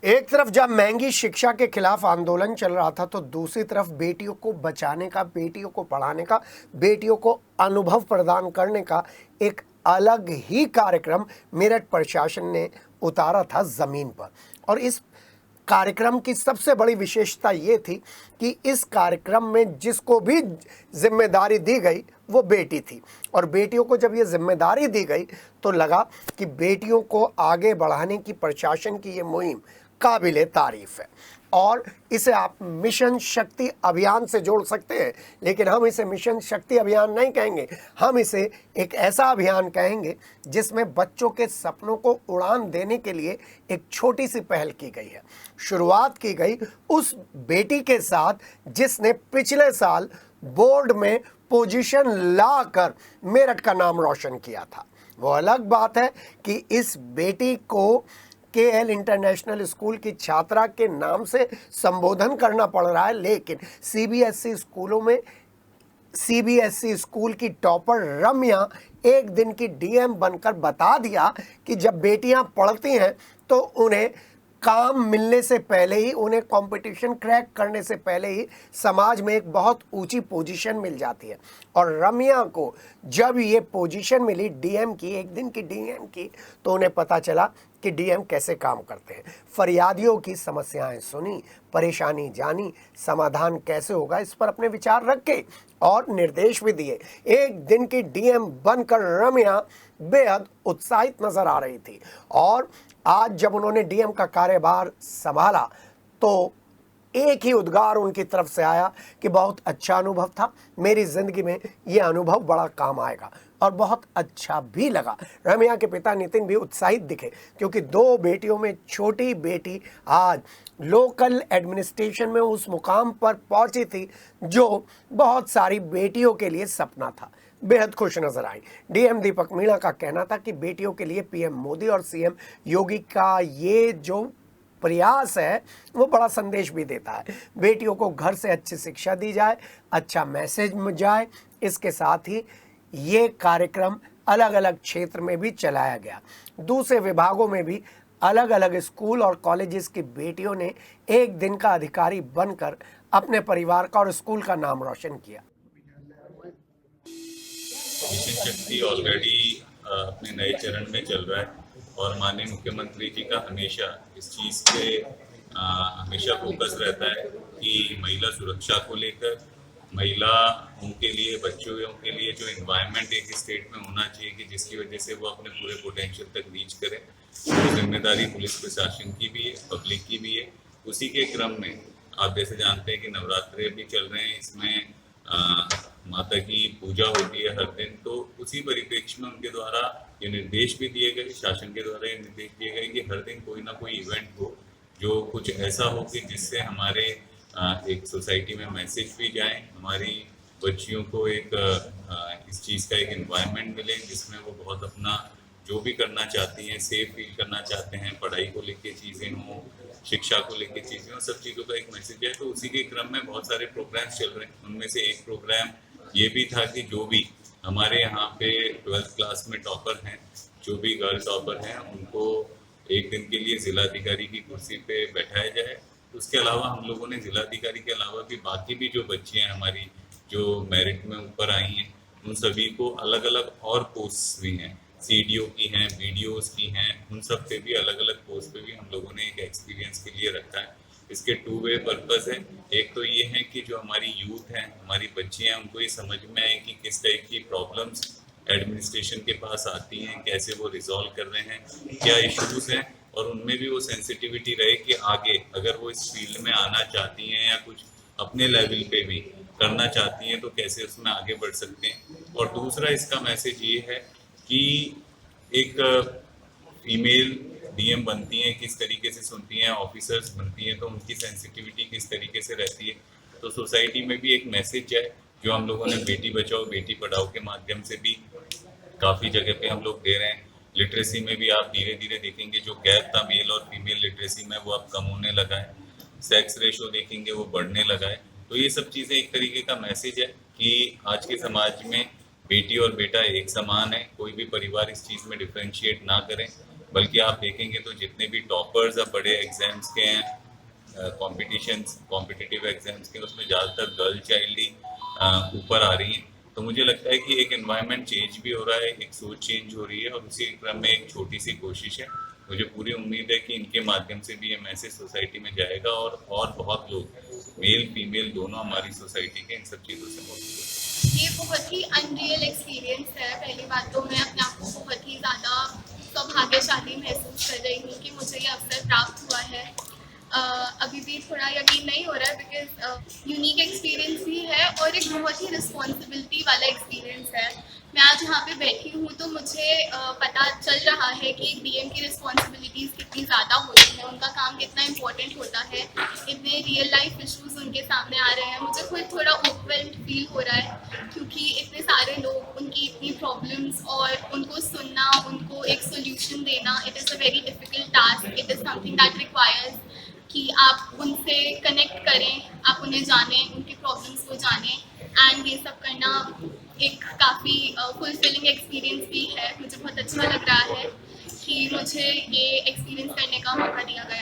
एक तरफ जब महंगी शिक्षा के खिलाफ आंदोलन चल रहा था तो दूसरी तरफ बेटियों को बचाने का, बेटियों को पढ़ाने का, बेटियों को अनुभव प्रदान करने का एक अलग ही कार्यक्रम मेरठ प्रशासन ने उतारा था जमीन पर। और इस कार्यक्रम की सबसे बड़ी विशेषता ये थी कि इस कार्यक्रम में जिसको भी जिम्मेदारी दी गई वो बेटी थी। और बेटियों को जब ये जिम्मेदारी दी गई तो लगा कि बेटियों को आगे बढ़ाने की प्रशासन की ये मुहिम काबिले तारीफ है। और इसे आप मिशन शक्ति अभियान से जोड़ सकते हैं, लेकिन हम इसे मिशन शक्ति अभियान नहीं कहेंगे, हम इसे एक ऐसा अभियान कहेंगे जिसमें बच्चों के सपनों को उड़ान देने के लिए एक छोटी सी पहल की गई है। शुरुआत की गई उस बेटी के साथ जिसने पिछले साल बोर्ड में पोजीशन लाकर मेरठ का नाम रोशन किया था। वो अलग बात है कि इस बेटी को KL इंटरनेशनल स्कूल की छात्रा के नाम से संबोधन करना पड़ रहा है, लेकिन CBSE स्कूलों में CBSE स्कूल की टॉपर रम्या एक दिन की DM बनकर बता दिया कि जब बेटियां पढ़ती हैं तो उन्हें काम मिलने से पहले ही, उन्हें कंपटीशन क्रैक करने से पहले ही समाज में एक बहुत ऊंची पोजीशन मिल जाती है। और रम्या को जब ये पोजीशन मिली DM की, एक दिन की DM की, तो उन्हें पता चला कि DM कैसे काम करते हैं। फरियादियों की समस्याएं सुनी, परेशानी जानी, समाधान कैसे होगा इस पर अपने विचार रखे और निर्देश भी दिए। एक दिन की DM बनकर रम्या बेहद उत्साहित नजर आ रही थी। और आज जब उन्होंने DM का कार्यभार संभाला तो एक ही उद्गार उनकी तरफ से आया कि बहुत अच्छा अनुभव था, मेरी जिंदगी में यह अनुभव बड़ा काम आएगा। और बहुत अच्छा भी लगा। रम्या के पिता नितिन भी उत्साहित दिखे क्योंकि 2 बेटियों में छोटी बेटी आज लोकल एडमिनिस्ट्रेशन में उस मुकाम पर पहुंची थी जो बहुत सारी बेटियों के लिए सपना था। बेहद खुश नजर आई। DM दीपक मीणा का कहना था कि बेटियों के लिए PM मोदी और CM योगी का ये जो प्रयास है वो बड़ा संदेश भी देता है। बेटियों को घर से अच्छी शिक्षा दी जाए, अच्छा मैसेज जाए। इसके साथ ही ये कार्यक्रम अलग अलग क्षेत्र में भी चलाया गया। दूसरे विभागों में भी अलग अलग स्कूल और कॉलेजेस की बेटियों ने एक दिन का अधिकारी बनकर अपने परिवार का और स्कूल का नाम रोशन किया। मिशन शक्ति ऑलरेडी अपने नए चरण में चल रहा है और माननीय मुख्यमंत्री जी का हमेशा इस चीज़ पे हमेशा फोकस रहता है कि महिला सुरक्षा को लेकर, महिलाओं के लिए, बच्चों के लिए जो एनवायरनमेंट एक स्टेट में होना चाहिए कि जिसकी वजह से वो अपने पूरे पोटेंशियल तक रीच करें, वो जिम्मेदारी पुलिस प्रशासन की भी है, पब्लिक की भी है। उसी के क्रम में आप जैसे जानते हैं कि नवरात्रे भी चल रहे हैं, इसमें माता की पूजा होती है हर दिन, तो उसी परिप्रेक्ष्य में उनके द्वारा ये निर्देश भी दिए गए, शासन के द्वारा ये निर्देश दिए गए कि हर दिन कोई ना कोई इवेंट हो जो कुछ ऐसा हो कि जिससे हमारे एक सोसाइटी में मैसेज भी जाए, हमारी बच्चियों को एक इस चीज़ का एक एनवायरनमेंट मिले जिसमें वो बहुत अपना जो भी करना चाहती हैं, सेफ फील करना चाहते हैं, पढ़ाई को लेके चीज़ें हों, शिक्षा को लेके चीज़ें हों, सब चीज़ों का एक मैसेज है। तो उसी के क्रम में बहुत सारे प्रोग्राम्स चल रहे हैं। उनमें से एक प्रोग्राम ये भी था कि जो भी हमारे यहाँ पे 12th क्लास में टॉपर हैं, जो भी गर्ल टॉपर हैं, उनको एक दिन के लिए जिलाधिकारी की कुर्सी पे बैठाया जाए। उसके अलावा हम लोगों ने जिलाधिकारी के अलावा भी बाकी भी जो बच्चियाँ हैं हमारी जो मेरिट में ऊपर आई हैं, उन सभी को अलग अलग और पोस्ट भी हैं, CDO की हैं, BDOs की हैं, उन सब पे भी अलग अलग पोस्ट पे भी हम लोगों ने एक एक्सपीरियंस के लिए रखा है। इसके 2 वे पर्पस है। एक तो ये है कि जो हमारी यूथ है, हमारी बच्चियाँ हैं, उनको ये समझ में आए कि किस टाइप की प्रॉब्लम्स एडमिनिस्ट्रेशन के पास आती हैं, कैसे वो रिजॉल्व कर रहे हैं, क्या इश्यूज हैं, और उनमें भी वो सेंसिटिविटी रहे कि आगे अगर वो इस फील्ड में आना चाहती हैं या कुछ अपने लेवल पे भी करना चाहती हैं तो कैसे उसमें आगे बढ़ सकते हैं। और दूसरा इसका मैसेज ये है कि एक फीमेल DM बनती हैं, किस तरीके से सुनती हैं, ऑफिसर्स बनती हैं तो उनकी सेंसिटिविटी किस तरीके से रहती है। तो सोसाइटी में भी एक मैसेज है जो हम लोगों ने बेटी बचाओ बेटी पढ़ाओ के माध्यम से भी काफ़ी जगह पे हम लोग दे रहे हैं। लिटरेसी में भी आप धीरे धीरे देखेंगे जो गैप था मेल और फीमेल लिटरेसी में वो अब कम होने लगा है, सेक्स रेशो देखेंगे वो बढ़ने लगा है। तो ये सब चीज़ें एक तरीके का मैसेज है कि आज के समाज में बेटी और बेटा एक समान है, कोई भी परिवार इस चीज़ में डिफ्रेंशिएट ना करें। बल्कि आप देखेंगे तो जितने भी टॉपर्स अब बड़े एग्जाम्स के हैं, कॉम्पिटिशन्स कॉम्पिटिटिव एग्जाम्स के, उसमें ज़्यादातर गर्ल चाइल्ड ही ऊपर आ रही हैं। तो मुझे लगता है कि एक एनवायरनमेंट चेंज भी हो रहा है, एक सोच चेंज हो रही है, और उसी क्रम में एक छोटी सी कोशिश है। मुझे पूरी उम्मीद है कि इनके माध्यम से भी ये मैसेज सोसाइटी में जाएगा और बहुत लोग, मेल फीमेल दोनों, हमारी सोसाइटी के इन सब चीज़ों से मोटिवेट। ये बहुत ही अनरियल एक्सपीरियंस है। पहली बात तो मैं अपने आप को बहुत ही ज़्यादा सौभाग्यशाली महसूस कर रही हूँ कि मुझे ये अवसर प्राप्त हुआ है। अभी भी थोड़ा यकीन नहीं हो रहा है बिकॉज यूनिक एक्सपीरियंस भी है और एक बहुत ही रिस्पॉन्सिबिलिटी वाला एक्सपीरियंस है। मैं आज यहाँ पे बैठी हूँ तो मुझे पता चल रहा है कि एक डीएम की रिस्पॉन्सिबिलिटीज़ कितनी ज़्यादा होती है, उनका काम कितना इम्पोर्टेंट होता है, इतने रियल लाइफ इश्यूज उनके सामने आ रहे हैं। मुझे खुद थोड़ा ओवरवेल्म्ड फील हो रहा है क्योंकि इतने सारे लोग, उनकी इतनी प्रॉब्लम्स और उनको सुनना, उनको एक सोल्यूशन देना, it is a very difficult task. It is something that requires कि आप उनसे कनेक्ट करें, आप उन्हें जानें, उनकी प्रॉब्लम्स को जानें, एंड ये सब करना एक काफ़ी फुलफिलिंग एक्सपीरियंस भी है। मुझे बहुत अच्छा लग रहा है कि मुझे ये एक्सपीरियंस करने का मौका दिया गया।